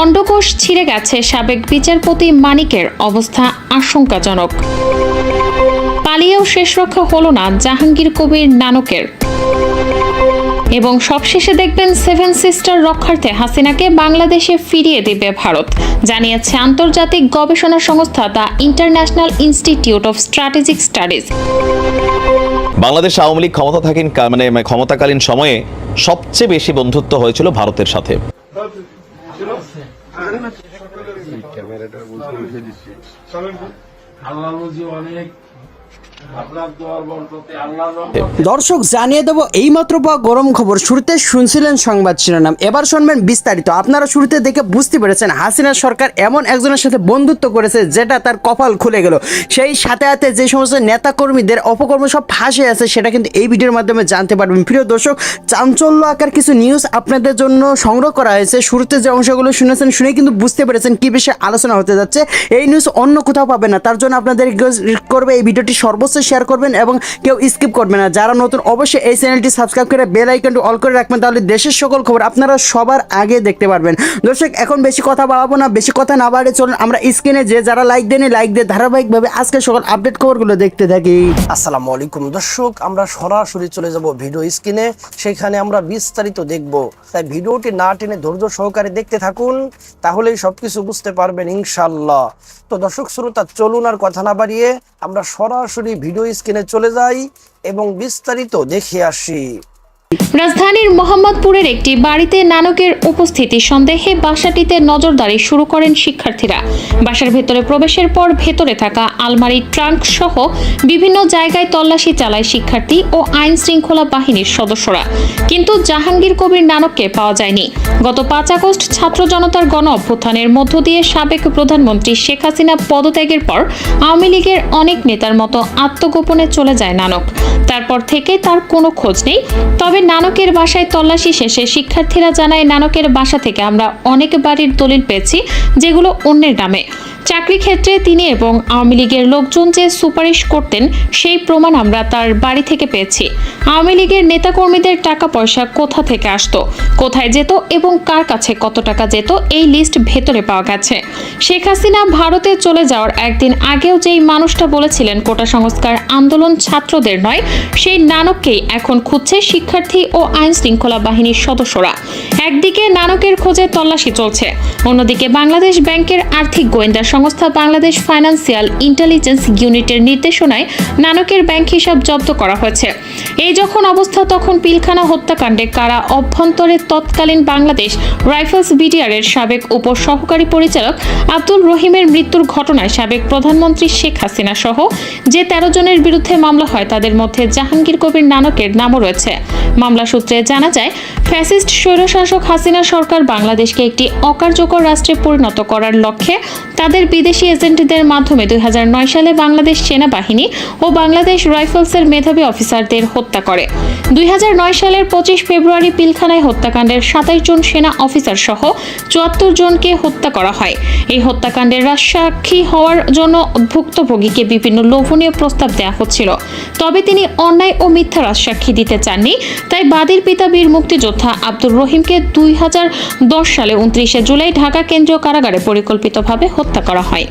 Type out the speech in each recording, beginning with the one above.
অন্ডকোষ ছিঁড়ে গেছে, সাবেক বিচারপতি মানিকের অবস্থা আশঙ্কাজনক। পালিয়েও শেষ রক্ষা হলো না জাহাঙ্গীর কবির নানকের। এবং সবশেষে দেখবেন সেভেন সিস্টার রক্ষার্থে হাসিনাকে বাংলাদেশে ফিরিয়ে দেবে ভারত, জানিয়েছে আন্তর্জাতিক গবেষণা সংস্থা the International Institute of Strategic Studies. Bangladesh Awami League ক্ষমতাকালীন সময়ে সবচেয়ে বেশি বন্ধুত্ব হয়েছিল ভারতের সাথে। দর্শক জানিয়ে দেব এইমাত্র পাওয়া গরম খবর। শুরুতে শুনছিলেন সংবাদ শিরোনাম, এবার শুনবেন বিস্তারিত। আপনারা শুরুতে দেখে বুঝতে পেরেছেন হাসিনা সরকার এমন একজনের সাথে বন্ধুত্ব করেছে যেটা তার কপাল খুলে গেল। সেই সাথে সাথে যে সমস্ত নেতাকর্মীদের অপকর্ম সব ফাঁসে আছে সেটা কিন্তু এই ভিডিওর মাধ্যমে জানতে পারবেন। প্রিয় দর্শক, চাঞ্চল্য আকার কিছু নিউজ আপনাদের জন্য সংগ্রহ করা হয়েছে। শুরুতে যে অংশগুলো শুনেছেন শুনে কিন্তু বুঝতে পেরেছেন কি বিষয়ে আলোচনা হতে যাচ্ছে। এই নিউজ অন্য কোথাও পাবেন না, তার জন্য আপনাদের রিকোয়েস্ট করবে এই ভিডিওটি সর্বোচ্চ শেয়ার করবেন এবং কেউ স্কিপ করবেন না। যারা নতুন অবশ্যই এই চ্যানেলটি সাবস্ক্রাইব করে বেল আইকনটি অল করে রাখবেন, তাহলে দেশের সকল খবর আপনারা সবার আগে দেখতে পারবেন। দর্শক, এখন বেশি কথা বাড়াবো না, বেশি কথা না বাড়ে চলুন আমরা স্ক্রিনে যে যারা লাইক দেন লাইক দিয়ে ধারাবাহিকভাবে আজকে সকল আপডেট খবরগুলো দেখতে থাকি। আসসালামু আলাইকুম দর্শক, আমরা সরাসরি চলে যাব ভিডিও স্ক্রিনে, সেখানে আমরা বিস্তারিত দেখব। তাই ভিডিওটি না টেনে ধৈর্য সহকারে দেখতে থাকুন, তাহলেই সবকিছু বুঝতে পারবেন ইনশাআল্লাহ। তো দর্শক শ্রোতা, চলুন আর কথা না বাড়িয়ে আমরা সরাসরি ভিডিও স্ক্রিনে চলে যাই এবং বিস্তারিত দেখে আসি। রাজধানীর মোহাম্মদপুরের একটি বাড়িতে নানকের উপস্থিতি সন্দেহে বাসাটিতে নজরদারি শুরু করেন শিক্ষার্থীরা। বাসার ভেতরে প্রবেশের পর ভেতরে থাকা আলমারি, ট্রাঙ্ক সহ বিভিন্ন জায়গায় তল্লাশি চালায় শিক্ষার্থী ও আইন শৃঙ্খলা বাহিনীর সদস্যরা, কিন্তু জাহাঙ্গীর কবির নানককে পাওয়া যায়নি। গত 5 আগস্ট ছাত্র জনতার গণ অভ্যুত্থানের মধ্য দিয়ে সাবেক প্রধানমন্ত্রী শেখ হাসিনা পদত্যাগের পর আওয়ামী লীগের অনেক নেতার মতো আত্মগোপনে চলে যায় নানক। তারপর থেকে তার কোনো খোঁজ নেই। তবে নানকের বাসায় তল্লাশি শেষে শিক্ষার্থীরা জানায়, নানকের বাসা থেকে আমরা অনেক বাড়ির দলিল পেয়েছি যেগুলো অন্যের নামে। চাকরি ক্ষেত্রে তিনি এবং আওয়ামী লীগের লোকজন যে সুপারিশ করতেন সেই প্রমাণ আমরা তার বাড়ি থেকে পেয়েছি। আওয়ামী লীগের নেতাকর্মীদের টাকা পয়সা কোথা থেকে আসতো, কোথায় যেত এবং কার কাছে কত টাকা যেত, এই লিস্ট ভেতরে পাওয়া গেছে। শেখ হাসিনা ভারতে চলে যাওয়ার একদিন আগেও যেই মানুষটা বলেছিলেন কোটা সংস্কার আন্দোলন ছাত্রদের নয়, সেই নানককেই এখন খুঁজছে শিক্ষার্থী ও আইন শৃঙ্খলা বাহিনীর সদস্যরা। একদিকে নানকের খোঁজে তল্লাশি চলছে, অন্যদিকে বাংলাদেশ ব্যাংকের আর্থিক গোয়েন্দা সংস্থা বাংলাদেশ ফাইন্যান্সিয়াল ইন্টেলিজেন্স ইউনিটের নির্দেশনায় নানকের ব্যাংক হিসাব জব্দ করা হয়েছে। এই যখন অবস্থা, তখন পিলখানা হত্যাকাণ্ডে কারা অভ্যন্তরে তৎকালীন বাংলাদেশ রাইফেলস বিডিআরের সাবেক উপ সহকারী পরিচালক আব্দুল রহিমের মৃত্যুর ঘটনায় সাবেক প্রধানমন্ত্রী শেখ হাসিনা সহ যে 13 জনের বিরুদ্ধে মামলা হয় তাদের মধ্যে জাহাঙ্গীর কবির নানকের নামও রয়েছে। মামলা সূত্রে জানা যায়, ফ্যাসিস্ট স্বৈরশাসক হাসিনা সরকার বাংলাদেশকে একটি অকার্যকর রাষ্ট্রে পরিণত করার লক্ষ্যে তাদের বিদেশি এজেন্টদের মাধ্যমে 2009 সালে বাংলাদেশ সেনাবাহিনী ও বাংলাদেশ রাইফেলসের মেধাবী অফিসারদের হত্যা করে। 2009 সালের 25 ফেব্রুয়ারি পিলখানায় হত্যাকাণ্ডের 27 জন সেনা অফিসার সহ 74 জনকে হত্যা করা হয়। এই হত্যাকাণ্ডের রাজসাক্ষী হওয়ার জন্য ভুক্তভোগীকে বিভিন্ন লোভনীয় প্রস্তাব দেওয়া হচ্ছিল, তবে তিনি অন্যায় ও মিথ্যা রাজসাক্ষী দিতে চাননি। তাই বাদীর পিতা বীর মুক্তিযোদ্ধা আব্দুর রহিমকে 2010 সালে 29 জুলাই ঢাকা কেন্দ্রীয় কারাগারে পরিকল্পিতভাবে হত্যা করা হয়।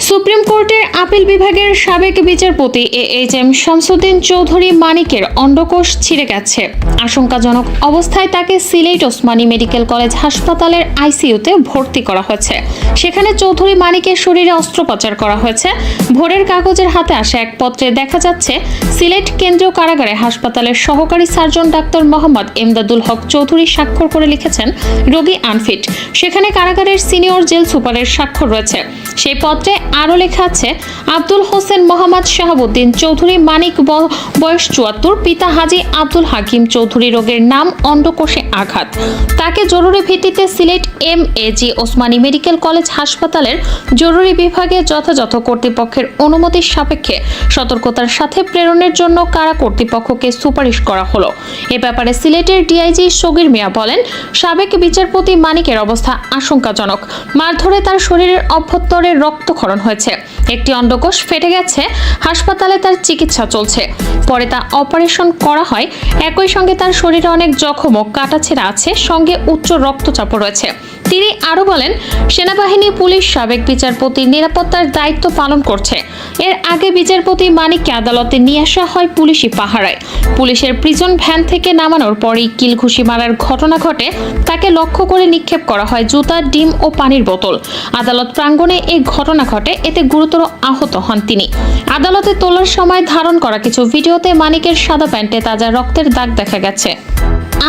সুপ্রিম কোর্টের আপিল বিভাগের সাবেক বিচারপতি AHM শামসুদ্দিন চৌধুরী মানিকের অন্ডকোষ ছিঁড়ে গেছে। আশঙ্কাজনক অবস্থায় তাকে সিলেট ওসমানী মেডিকেল কলেজ হাসপাতালের ICUতে ভর্তি করা হয়েছে। সেখানে চৌধুরী মানিকের শরীরে অস্ত্রোপচার করা হয়েছে। ভোরের কাগজের হাতে আসা এক পত্রে দেখা যাচ্ছে, সিলেট কেন্দ্রীয় কারাগারে হাসপাতালের সহকারী সার্জন ডাক্তার মোহাম্মদ এমদাদুল হক চৌধুরী স্বাক্ষর করে লিখেছেন, রোগী আনফিট। সেখানে কারাগারের সিনিয়র জেল সুপারের স্বাক্ষর রয়েছে। সেই পত্রে আরও লেখা আছে, আব্দুল হোসেন মোহাম্মদ শাহাবুদ্দিন চৌধুরী মানিক, বয়স 74, পিতা হাজী আব্দুল হাকিম চৌধুরী, রোগের নাম অন্ডকোষে আঘাত। তাকে জরুরি ভিত্তিতে Sylhet MAG Osmani medical college হাসপাতালের জরুরি বিভাগে যথাযথ কর্তৃপক্ষের অনুমতির সাপেক্ষে সতর্কতার সাথে প্রেরণের জন্য কারা কর্তৃপক্ষকে সুপারিশ করা হলো। এ ব্যাপারে সিলেটের DIG সগির মিয়া বলেন, সাবেক বিচারপতি মানিকের অবস্থা আশঙ্কাজনক। মারধরে তার শরীরের অভ্যন্তরে রক্তক্ষরণ হয়েছে। একটি অন্ডকোষ ফেটে গেছে। হাসপাতালে তার চিকিৎসা চলছে। পরে তা অপারেশন করা হয়। একই সঙ্গে তার শরীরে অনেক জখম ও কাটাছেঁড়া আছে, সঙ্গে উচ্চ রক্তচাপ রয়েছে। তিনি আরো বলেন, সেনাবাহিনী, পুলিশ, সাবেক বিচারপতির নিরাপত্তার দায়িত্ব পালন করছে। এর আগে বিচারপতি মানিককে আদালতে নিয়ে আসা হয় পুলিশি পাহারায়। পুলিশের প্রিজন ভ্যান থেকে নামানোর পরেই কিলঘুষি মারার ঘটনা ঘটে। তাকে লক্ষ্য করে নিক্ষেপ করা হয় জুতা, ডিম ও পানির বোতল। আদালত প্রাঙ্গণে এই ঘটনা ঘটে, এতে গুরুতর আহত হন তিনি। আদালতে তোলার সময় ধারণ করা কিছু ভিডিওতে মানিকের সাদা প্যান্টে তাজা রক্তের দাগ দেখা গেছে।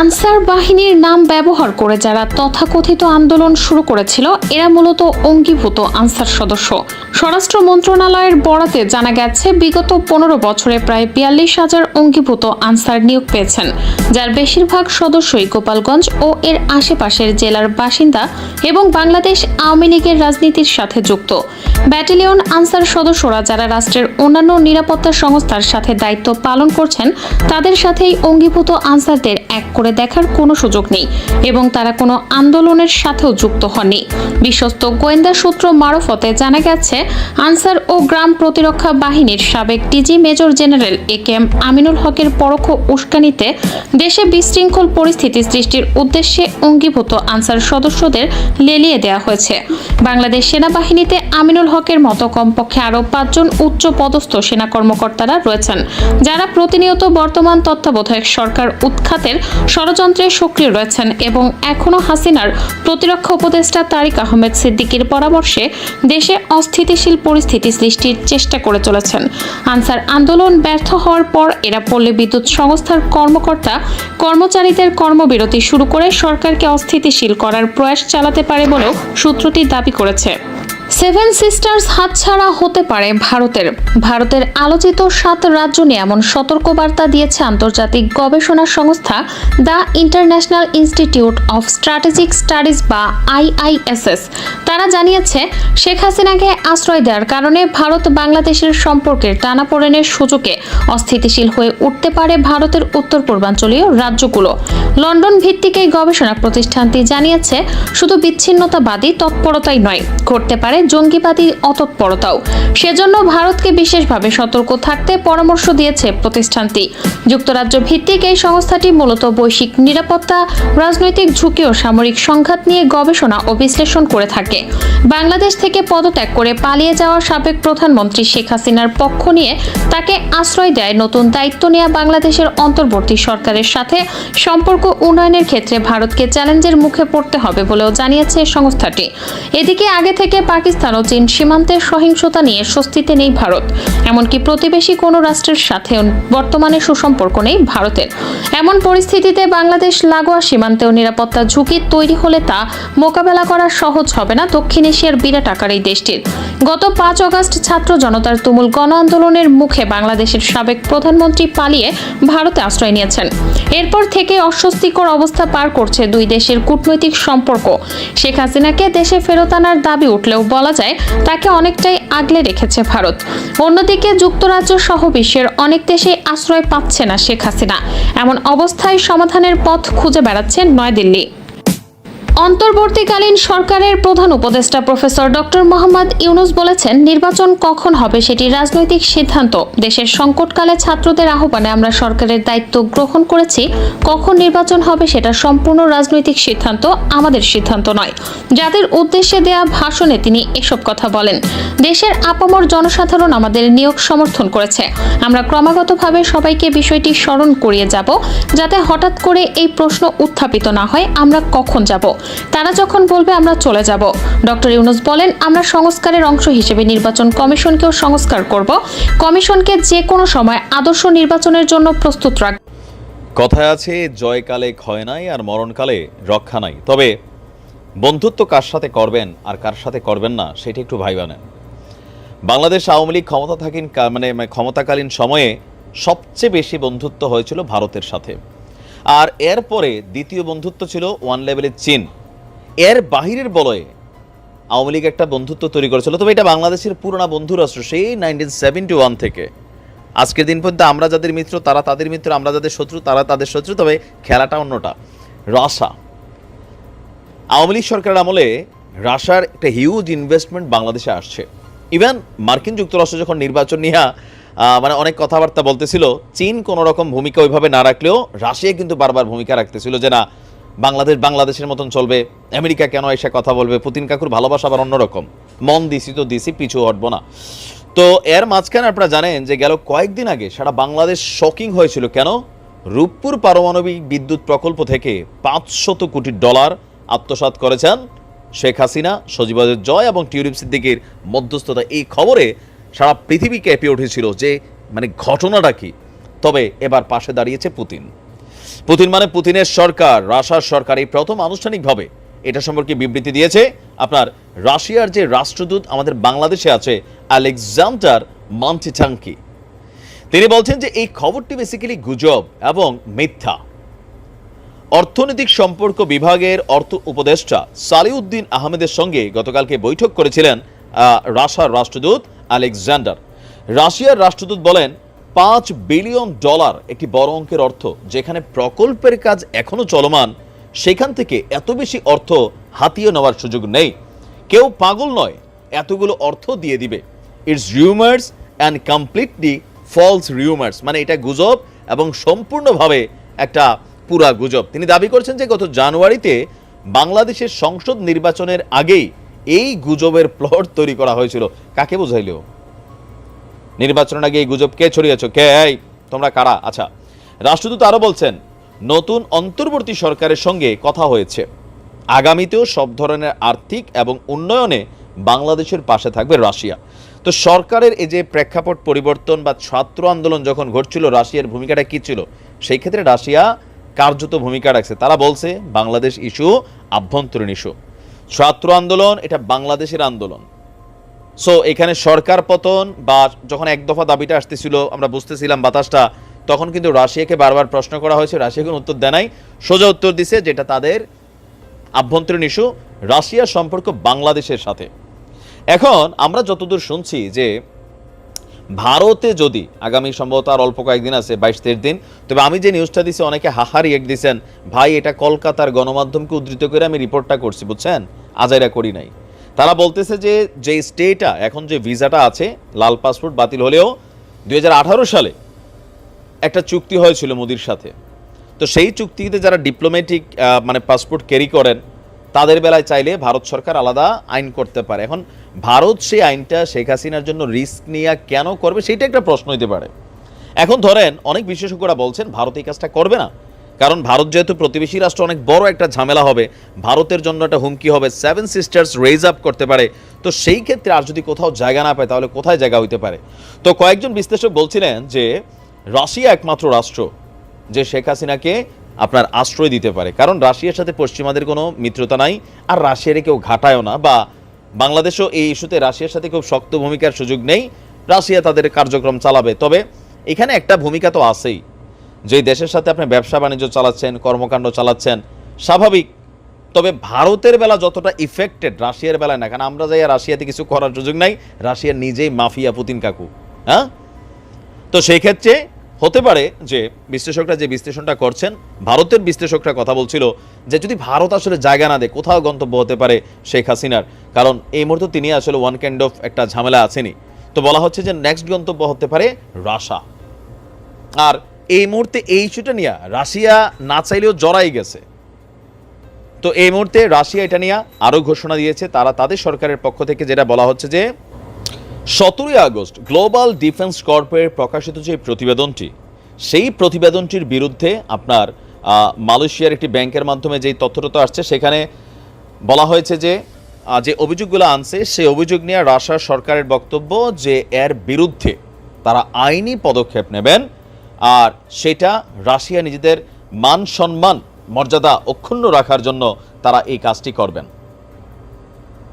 আনসার বাহিনীর নাম ব্যবহার করে যারা তথাকথিত আন্দোলন শুরু করেছিল, এরা মূলত অঙ্গীভূত আনসার সদস্য। স্বরাষ্ট্র মন্ত্রণালয়ের বরাতে জানা গেছে, বিগত 15 বছরে প্রায় 42,000 অঙ্গীভূত আনসার নিয়োগ পেয়েছেন, যার বেশিরভাগ সদস্যই গোপালগঞ্জ ও এর আশেপাশের জেলার বাসিন্দা এবং বাংলাদেশ আওয়ামী লীগের রাজনীতির সাথে যুক্ত। ব্যাটালিয়ন আনসার সদস্যরা যারা রাষ্ট্রের অন্যান্য নিরাপত্তা সংস্থার সাথে দায়িত্ব পালন করছেন, তাদের সাথেই অঙ্গীভূত আনসারদের এক করে দেখার কোনো সুযোগ নেই এবং তারা কোনো আন্দোলনের সাথেও যুক্ত হননি। বিশ্বস্ত গোয়েন্দা সূত্র মারফতে জানা গেছে, আনসার ও গ্রাম প্রতিরক্ষা বাহিনীর সাবেক DG major general AKM Aminul হকের পরোক্ষ উস্কানিতে দেশে বিশৃঙ্খল পরিস্থিতি সৃষ্টির উদ্দেশ্যে অঙ্গীভূত আনসার সদস্যদের লেলিয়ে দেওয়া হয়েছে। বাংলাদেশ সেনাবাহিনীতে আমিনুল হকের মতো কমপক্ষে আরও 5 জন উচ্চ পদস্থ সেনা কর্মকর্তারা রয়েছেন, যারা প্রতিনিয়ত বর্তমান তত্ত্বাবধায়ক সরকার উৎখাতের ষড়যন্ত্রে সক্রিয় রয়েছেন এবং এখনও হাসিনার প্রতিরক্ষা উপদেষ্টা তারিক আহমেদ সিদ্দিকীর পরামর্শে দেশে অস্থিতিশীল পরিস্থিতি সৃষ্টির চেষ্টা করে চলেছেন। আনসার আন্দোলন ব্যর্থ হওয়ার পর এরা পল্লী বিদ্যুৎ সংস্থার কর্মকর্তা কর্মচারীদের কর্মবিরতি শুরু করে সরকারকে অস্থিতিশীল করার প্রয়াস চালাতে পারে বলেও সূত্রটি দাবি করেছে। 7 সিস্টার্স হাতছাড়া হতে পারে ভারতের আলোচিত 7 রাজ্য নিয়ে এমন সতর্কবার্তা দিয়েছে আন্তর্জাতিক গবেষণা সংস্থা the International Institute of Strategic studies বা IISS। তারা জানিয়েছে, শেখ হাসিনাকে আশ্রয় দেওয়ার কারণে ভারত বাংলাদেশের সম্পর্কের টানাপোড়েনের সুযোগে অস্থিতিশীল হয়ে উঠতে পারে ভারতের উত্তর পূর্বাঞ্চলীয় রাজ্যগুলো। লন্ডন ভিত্তিক এই গবেষণা প্রতিষ্ঠানটি জানিয়েছে, শুধু বিচ্ছিন্নতাবাদী তৎপরতাই নয়, ঘটতে পারে জঙ্গিবাদী অতৎপরতাও। সেজন্য ভারতকে বিশেষভাবে সতর্ক থাকতে পরামর্শ দিয়েছে প্রতিষ্ঠানটি। যুক্তরাজ্য ভিত্তিক এই সংস্থাটি মূলত বৈশ্বিক নিরাপত্তা, রাজনৈতিক ঝুঁকি ও সামরিক সংঘাত নিয়ে গবেষণা ও বিশ্লেষণ করে থাকে। বাংলাদেশ থেকে পদত্যাগ করে পালিয়ে যাওয়া সাবেক প্রধানমন্ত্রী শেখ হাসিনার পক্ষ নিয়ে তাকে আশ্রয় দেয় নতুন দায়িত্ব নেওয়া বাংলাদেশের অন্তর্বর্তী সরকারের সাথে সম্পর্ক উন্নয়নের ক্ষেত্রে ভারতকে চ্যালেঞ্জের মুখে পড়তে হবে বলেও জানিয়েছে সংস্থাটি। এদিকে আগে থেকে পাকিস্তান ও চীন সীমান্তে সহিংসতা নিয়ে স্বস্তিতে নেই ভারত। এমনকি প্রতিবেশী কোনো রাষ্ট্রের সাথেও বর্তমানে সুসম্পর্ক নেই ভারতের। এমন পরিস্থিতিতে বাংলাদেশ লাগোয়া সীমান্তেও নিরাপত্তা ঝুঁকি তৈরি হলে তা মোকাবেলা করা সহজ হবে না দক্ষিণ এশিয়ার বিরাট আকার এই দেশটির। গত 5 আগস্ট ছাত্র জনতার তুমুল গণ আন্দোলনের মুখে বাংলাদেশের সাবেক প্রধানমন্ত্রী পালিয়ে ভারতে আশ্রয় নিয়েছেন। এরপর থেকে অস্বস্তিকর অবস্থা পার করছে দুই দেশের কূটনৈতিক সম্পর্ক। শেখ হাসিনাকে দেশে ফেরত আনার দাবি উঠলেও বলা যায়, তাকে অনেকটাই আগলে রেখেছে ভারত। অন্যদিকে যুক্তরাজ্য সহ বিশ্বের অনেক দেশে আশ্রয় পাচ্ছে না শেখ হাসিনা। এমন অবস্থায় সমাধানের পথ খুঁজে বেড়াচ্ছে নয়াদিল্লি। অন্তর্বর্তীকালীন সরকারের প্রধান উপদেষ্টা প্রফেসর ডক্টর মোহাম্মদ ইউনূস বলেছেন, নির্বাচন কখন হবে সেটি রাজনৈতিক সিদ্ধান্ত। দেশের সংকটকালে ছাত্রদের আহ্বানে আমরা সরকারের দায়িত্ব গ্রহণ করেছি। কখন নির্বাচন হবে সেটা সম্পূর্ণ রাজনৈতিক সিদ্ধান্ত, আমাদের সিদ্ধান্ত নয়। যাদের উদ্দেশ্যে দেয়া ভাষণে তিনি এসব কথা বলেন। দেশের আপামর জনসাধারণ আমাদের নিয়োগ সমর্থন করেছে। আমরা ক্রমাগতভাবে সবাইকে বিষয়টি স্মরণ করিয়ে যাব, যাতে হঠাৎ করে এই প্রশ্ন উত্থাপিত না হয়, আমরা কখন যাব। তারা যখন বলবে আমরা চলে যাব। ডক্টর ইউনূস বলেন, আমরা সংস্কারের অংশ হিসেবে নির্বাচন কমিশনকেও সংস্কার করব। কমিশনকে যে কোনো সময় আদর্শ নির্বাচনের জন্য প্রস্তুত রাখব। কথায় আছে, জয়কালে ক্ষয় নাই আর মরণকালে রক্ষা নাই। তবে বন্ধুত্ব কার সাথে করবেন আর কার সাথে করবেন না সেটা একটু ভাইবা নেন। বাংলাদেশ আওয়ামী লীগ ক্ষমতাকালীন সময়ে সবচেয়ে বেশি বন্ধুত্ব হয়েছিল ভারতের সাথে, আর এরপরে দ্বিতীয় বন্ধুত্ব ছিল ওয়ান লেভেলের চীন। এর বাহিরের বলয়ে আওয়ামী লীগ একটা বন্ধুত্ব তৈরি করেছিল। তবে এটা বাংলাদেশের পুরোনো বন্ধু রাষ্ট্র, সেই 1971 থেকে আজকের দিন পর্যন্ত আমরা যাদের মিত্র তারা তাদের মিত্র, আমরা যাদের শত্রু তারা তাদের শত্রু। তবে খেলাটা অন্যটা। রাশিয়া, আওয়ামী লীগ সরকারের আমলে রাশিয়ার একটা হিউজ ইনভেস্টমেন্ট বাংলাদেশে আসছে। ইভেন মার্কিন যুক্তরাষ্ট্র যখন নির্বাচন নিয়ে অনেক কথাবার্তা বলতেছিল, চীন কোনো রকম ভূমিকা ওইভাবে না রাখলেও রাশিয়া কিন্তু বারবার ভূমিকা রাখতেছিল যে না, বাংলাদেশের মতন চলবে, আমেরিকা কেন এসে কথা বলবে, পুতিন কাকুর ভালোবাসা আবার অন্যরকম, মন দিছি তো দিছি, পিছু হটবো না। তো এর মাঝখানে আপনারা জানেন যে গেল কয়েকদিন আগে সারা বাংলাদেশ শকিং হয়েছিল। কেন? রূপপুর পারমাণবিক বিদ্যুৎ প্রকল্প থেকে $500 কোটি আত্মসাৎ করেছেন শেখ হাসিনা, সজীবাজের জয় এবং টিউলিপ সিদ্দিকীর মধ্যস্থতা। এই খবরে সারা পৃথিবী কেঁপে উঠেছিল যে মানে ঘটনাটা কি। তবে এবার পাশে দাঁড়িয়েছে পুতিন। পুতিন মানে পুতিনের সরকার, রাশিয়ার সরকার। এই প্রথম আনুষ্ঠানিকভাবে এটা সম্পর্কে বিবৃতি দিয়েছে আপনার রাশিয়ার যে রাষ্ট্রদূত আমাদের বাংলাদেশে আছে, আলেকজান্ডার মান্টিটাঙ্কি। তিনি বলছেন যে এই খবরটি বেসিক্যালি গুজব এবং মিথ্যা। অর্থনৈতিক সম্পর্ক বিভাগের অর্থ উপদেষ্টা সালিউদ্দিন আহমেদের সঙ্গে গতকালকে বৈঠক করেছিলেন রাশিয়ার রাষ্ট্রদূত আলেকজান্ডার। রাশিয়ার রাষ্ট্রদূত বলেন $5 বিলিয়ন একটি বড় অঙ্কের অর্থ। যেখানে প্রকল্পের কাজ এখনো চলমান, সেখান থেকে এত বেশি অর্থ হাতিয়ে নেওয়ার সুযোগ নেই। কেউ পাগল নয় এতগুলো অর্থ দিয়ে দিবে। It's rumours and completely false rumours, মানে এটা গুজব এবং সম্পূর্ণভাবে একটা পুরা গুজব। তিনি দাবি করছেন যে গত জানুয়ারিতে বাংলাদেশের সংসদ নির্বাচনের আগেই এই গুজবের প্লট তৈরি করা হয়েছিল। কাকে বোঝাইল? নির্বাচনের আগে এই গুজব কে ছড়িয়েছ? কে? এই তোমরা কারা? আচ্ছা, রাষ্ট্রদূত আরো বলছেন নতুন অন্তর্বর্তী সরকারের সঙ্গে কথা হয়েছে। আগামীতেও সব ধরনের আর্থিক এবং উন্নয়নে বাংলাদেশের পাশে থাকবে রাশিয়া। তো সরকারের এই যে প্রেক্ষাপট পরিবর্তন বা ছাত্র আন্দোলন যখন ঘটছিল, রাশিয়ার ভূমিকাটা কি ছিল? সেই ক্ষেত্রে রাশিয়া কার্যত ভূমিকা রাখছে। তারা বলছে বাংলাদেশ ইস্যু আভ্যন্তরীণ ইস্যু, ছাত্র আন্দোলন এটা বাংলাদেশের আন্দোলন। সো এখানে সরকার পতন বা যখন এক দফা দাবিটা আসতেছিল, আমরা বুঝতেছিলাম বাতাসটা, তখন কিন্তু রাশিয়াকে বারবার প্রশ্ন করা হয়েছে, রাশিয়া কোনো উত্তর দেয় নাই। সোজা উত্তর দিছে যেটা তাদের আভ্যন্তরীণ ইস্যু, রাশিয়ার সম্পর্ক বাংলাদেশের সাথে। এখন আমরা যতদূর শুনছি যে ভারতে যদি আগামী সম্ভবত আর অল্প কয়েকদিন আছে, 22-23 দিন, তবে আমি যে নিউজটা দিছি অনেকে হাহা রিয়েক্ট দিচ্ছেন, ভাই এটা কলকাতার গণমাধ্যমকে উদ্ধৃত করে আমি রিপোর্টটা করছি, বুঝছেন, আজাইরা করি নাই। তারা বলতেছে যে যে স্টেটা এখন যে ভিসাটা আছে, লাল পাসপোর্ট বাতিল হলেও 2018 সালে একটা চুক্তি হয়েছিল মোদির সাথে। তো সেই চুক্তিতে যারা ডিপ্লোম্যাটিক মানে পাসপোর্ট ক্যারি করেন, তাদের বেলায় চাইলে ভারত সরকার আলাদা আইন করতে পারে। এখন ভারত সেই আইনটা শেখ হাসিনার জন্য রিস্ক নিয়ে কেন করবে, সেইটা একটা প্রশ্ন হইতে পারে। এখন ধরেন অনেক বিশেষজ্ঞরা বলছেন ভারত এই কাজটা করবে না, কারণ ভারত যেহেতু প্রতিবেশী রাষ্ট্র, অনেক বড় একটা ঝামেলা হবে, ভারতের জন্য একটা হুমকি হবে, 7 সিস্টার্স রেজ আপ করতে পারে। তো সেই ক্ষেত্রে আর যদি কোথাও জায়গা না পায়, তাহলে কোথায় জায়গা হইতে পারে? তো কয়েকজন বিশ্লেষক বলছিলেন যে রাশিয়া একমাত্র রাষ্ট্র যে শেখ হাসিনাকে আপনার আশ্রয় দিতে পারে, কারণ রাশিয়ার সাথে পশ্চিমাদের কোনো মিত্রতা নাই, আর রাশিয়ারে কেউ ঘাটায়ও না, বা বাংলাদেশও এই ইস্যুতে রাশিয়ার সাথে খুব শক্ত ভূমিকার সুযোগ নেই। রাশিয়া তাদের কার্যক্রম চালাবে। তবে এখানে একটা ভূমিকা তো আছেই, যে দেশের সাথে আপনি ব্যবসা বাণিজ্য চালাচ্ছেন, কর্মকাণ্ড চালাচ্ছেন, স্বাভাবিক। তবে ভারতের বেলা যতটা ইফেক্টেড রাশিয়ার বেলায় না, কারণ আমরা যাই রাশিয়াতে কিছু করার সুযোগ নাই, রাশিয়ার নিজেই মাফিয়া পুতিন কাকু। হ্যাঁ, তো সেই ক্ষেত্রে হতে পারে যে বিশ্লেষকরা যে বিশ্লেষণটা করছেন, ভারতের বিশ্লেষকরা কথা বলছিল যে যদি ভারত আসলে জায়গা না দেয়, কোথাও গন্তব্য হতে পারে শেখ হাসিনার, কারণ এই মুহূর্তে তিনি আসলে ওয়ান কাইন্ড অফ একটা ঝামেলা আছেনি। তো বলা হচ্ছে যে নেক্সট গন্তব্য হতে পারে রাশিয়া। আর এই মুহূর্তে এই ইস্যুটা নিয়ে রাশিয়া না চাইলেও জড়াই গেছে। তো এই মুহূর্তে রাশিয়া এটা নিয়ে আরও ঘোষণা দিয়েছে, তারা তাদের সরকারের পক্ষ থেকে যেটা বলা হচ্ছে যে 17 আগস্ট গ্লোবাল ডিফেন্স কর্পের প্রকাশিত যে প্রতিবেদনটি, সেই প্রতিবেদনটির বিরুদ্ধে আপনার মালয়েশিয়ার একটি ব্যাংকের মাধ্যমে যেই তথ্যটা আসছে, সেখানে বলা হয়েছে যে যে অভিযোগগুলো আনছে সেই অভিযোগ নিয়ে রাশিয়ার সরকারের বক্তব্য যে এর বিরুদ্ধে তারা আইনি পদক্ষেপ নেবেন, আর সেটা রাশিয়া নিজেদের মান সম্মান মর্যাদা অক্ষুণ্ণ রাখার জন্য তারা এই কাজটি করবেন।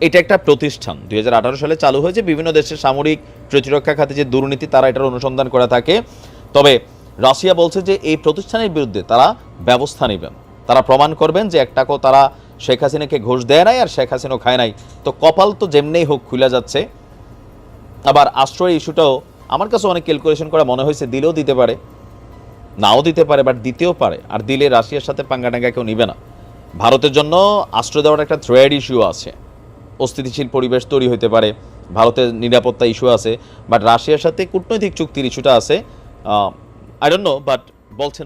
এটা একটা প্রতিষ্ঠান 2018 সালে চালু হয়েছে, বিভিন্ন দেশের সামরিক প্রতিরক্ষা খাতে যে দুর্নীতি, তারা এটার অনুসন্ধান করে থাকে। তবে রাশিয়া বলছে যে এই প্রতিষ্ঠানের বিরুদ্ধে তারা ব্যবস্থা নেবেন, তারা প্রমাণ করবেন যে একটাকেও তারা শেখ হাসিনাকে ঘুষ দেয় নাই আর শেখ হাসিনাও খায় নাই। তো কপাল তো যেমনেই হোক খুলে যাচ্ছে। আবার আশ্রয় ইস্যুটাও আমার কাছে অনেক ক্যালকুলেশন করা মনে হয়েছে, দিলেও দিতে পারে, নাও দিতে পারে, বাট দিতেও পারে। আর দিলে রাশিয়ার সাথে পাঙ্গাটাঙ্গা কেউ নিবে না। ভারতের জন্য আশ্রয় দেওয়ার একটা থ্রেড ইস্যু আছে, অস্থিতিশীল পরিবেশ তৈরি হতে পারে, ভারতের নিরাপত্তা ইস্যু আছে, বাট রাশিয়ার সাথে কূটনৈতিক চুক্তির ইস্যুটা আছে। আই ডোন্ট নো, বাট বলছেন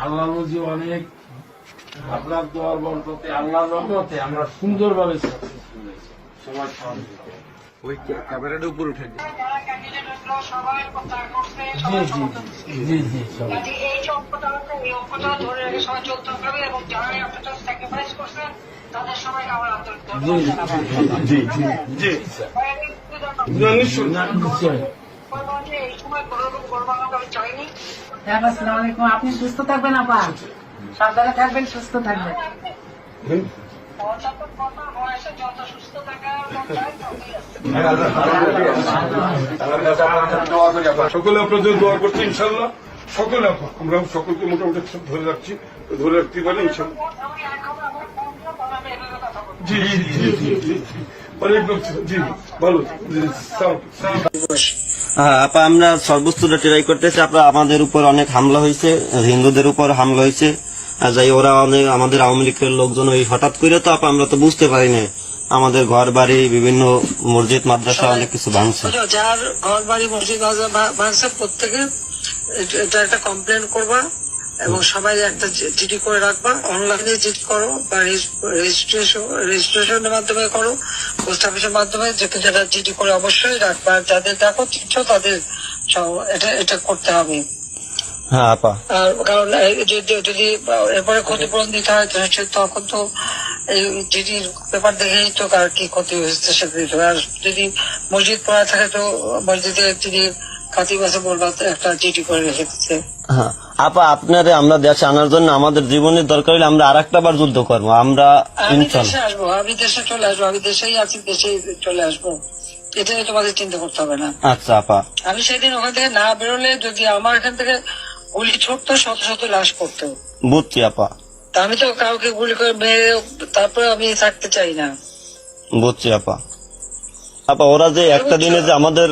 আল্লাহ রোজি অনেক আপনার দোয়ার বরকতে আল্লাহর রহমতে আমরা সুন্দরভাবে সাকসেসফুল হয়েছি সবার সহযোগিতা। ওই ক্যামেরাটা উপরে উঠে দিন। জি জি জি জি সবাই এই অঙ্কটা ধরে রেখে সবাই চলতে হবে এবং যারা আপনারা স্যাক্রিফাইস করছেন তাদের সবাইকে আমার আন্তরিক জি জি জি নিশ্চয় এই সময় কোনো রকম গর্বাঙ্গ আমি চাইনি। আসসালামু আলাইকুম। আপনি সুস্থ থাকবেন আপা, সাবধানে থাকবেন, সুস্থ থাকবেন। কথা বয়সে যত সুস্থ থাকা সকলে আপনাদের দোয়া করছি ইনশাল্লাহ। সকলে আমরা সকলকে মোটামুটি ধরে রাখছি, ধরে রাখতে পারি ইনশাল্লাহ। জি জি জি জি অনেক জি ভালো হ্যাঁ আপা, আমরা সর্বোচ্চটা ট্রাই করতেছি। আপনার আমাদের উপর অনেক হামলা হয়েছে, হিন্দুদের উপর হামলা হয়েছে, যাই ওরা অনেক আমাদের আওয়ামী লীগের লোকজন ওই হঠাৎ করে তো আপা আমরা তো বুঝতে পারি না, আমাদের ঘর বাড়ি বিভিন্ন মসজিদ মাদ্রাসা অনেক কিছু ভাঙছে। যার ঘর বাড়ি মসজিদ ভাঙছে প্রত্যেকে এটা একটা কমপ্লেন করবা এবং সবাই একটা জিডি করে রাখবা। অনলাইনে জিডি করো বা রেজিস্ট্রেশনের মাধ্যমে করো, পোস্ট অফিসের মাধ্যমে যেটা জিডি করে অবশ্যই রাখবা। যাদের দেখো চিঠি তাদের এটা করতে হবে। হ্যাঁ আপা, আর কারণ যদি এরপরে ক্ষতিপূরণ দিতে হয় তখন তো এই জিডির পেপার দেখেই তো কার কি ক্ষতি হয়েছে সেটা দিতে হবে। আর যদি মসজিদ পড়া থাকে তো মসজিদে যদি খাতিব আছে বলবা একটা জিডি করে রেখে দিতে। হ্যাঁ আপা, আপনারে আমরা দেশে আনার জন্য আমাদের জীবনের দরকার হলে আমরা আরেকটা বার যুদ্ধ করবো। আমরা আমি দেশে আসবো, আমি দেশে চলে আসবো, আমি দেশেই আছি, দেশেই চলে আসবো, এটা নিয়ে তোমাদের চিন্তা করতে হবে না। আচ্ছা আপা, আমি সেদিন ওখান থেকে না বেরোলে যদি আমার এখান থেকে গুলি ছুটতো শত শত লাশ পড়তো। বুঝছি আপা, তা আমি তো কাউকে গুলি করে মেরে তারপরে আমি থাকতে চাই না। বুঝছি আপা। আপা ওরা যে একটা দিনে যে আমাদের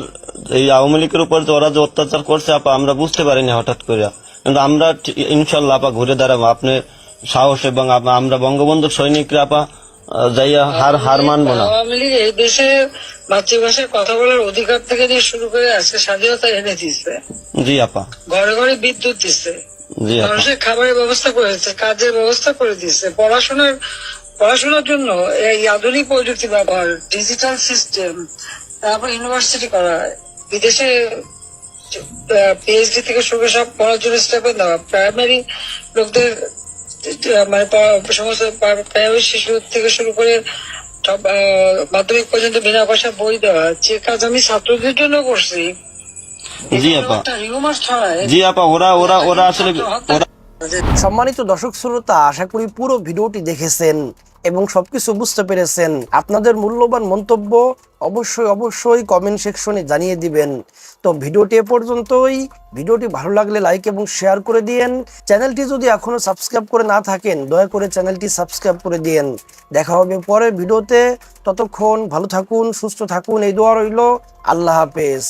এই আওয়ামী লীগের উপর যে ওরা যে অত্যাচার করছে আপা, আমরা বুঝতে পারিনি হঠাৎ করে, কিন্তু আমরা ইনশাল্লাহ আপা ঘুরে দাঁড়াবো। আপনি সাহস এবং আমরা বঙ্গবন্ধুর সৈনিকরা আপা যাইয়া হার মানবো না। আওয়ামী লীগ এই দেশে মাতৃভাষায় কথা বলার অধিকার থেকে নিয়ে শুরু করে আজকে স্বাধীনতা এনে দিচ্ছে। জি আপা, ঘরে ঘরে বিদ্যুৎ দিচ্ছে, জি আপা, মানুষের খাবারের ব্যবস্থা করেছে, কাজের ব্যবস্থা করে দিচ্ছে, পড়াশোনার জন্য এই আধুনিক প্রযুক্তি ব্যবহার, ডিজিটাল সিস্টেম, তারপর ইউনিভার্সিটি করা, বিদেশে পিএইচডি থেকে শুরু করে সব পড়ার জন্য স্টেপেন দেওয়া, প্রাইমারি লোকদের মানে সমস্ত প্রাইমারি শিশু থেকে শুরু করে সব মাধ্যমিক পর্যন্ত বিনা পয়সা বই দেওয়া, যে কাজ আমি ছাত্রদের জন্য করছি। জি আপা, একটা রিউমার ছড়ায়। জি আপা, ওরা আসলে সম্মানিত দর্শক শ্রোতা, আশা করি পুরো ভিডিওটি দেখেছেন এবং সবকিছু বুঝতে পেরেছেন। আপনাদের মূল্যবান মন্তব্য অবশ্যই কমেন্ট সেকশনে জানিয়ে দিবেন। তো ভিডিওটি এ পর্যন্তই। ভিডিওটি ভালো লাগলে লাইক এবং শেয়ার করে দিয়েন। চ্যানেলটি যদি এখনো সাবস্ক্রাইব করে না থাকেন দয়া করে চ্যানেলটি সাবস্ক্রাইব করে দিয়েন। দেখা হবে পরের ভিডিওতে। ততক্ষণ ভালো থাকুন, সুস্থ থাকুন, এই দোয়া রইল। আল্লাহ হাফেজ।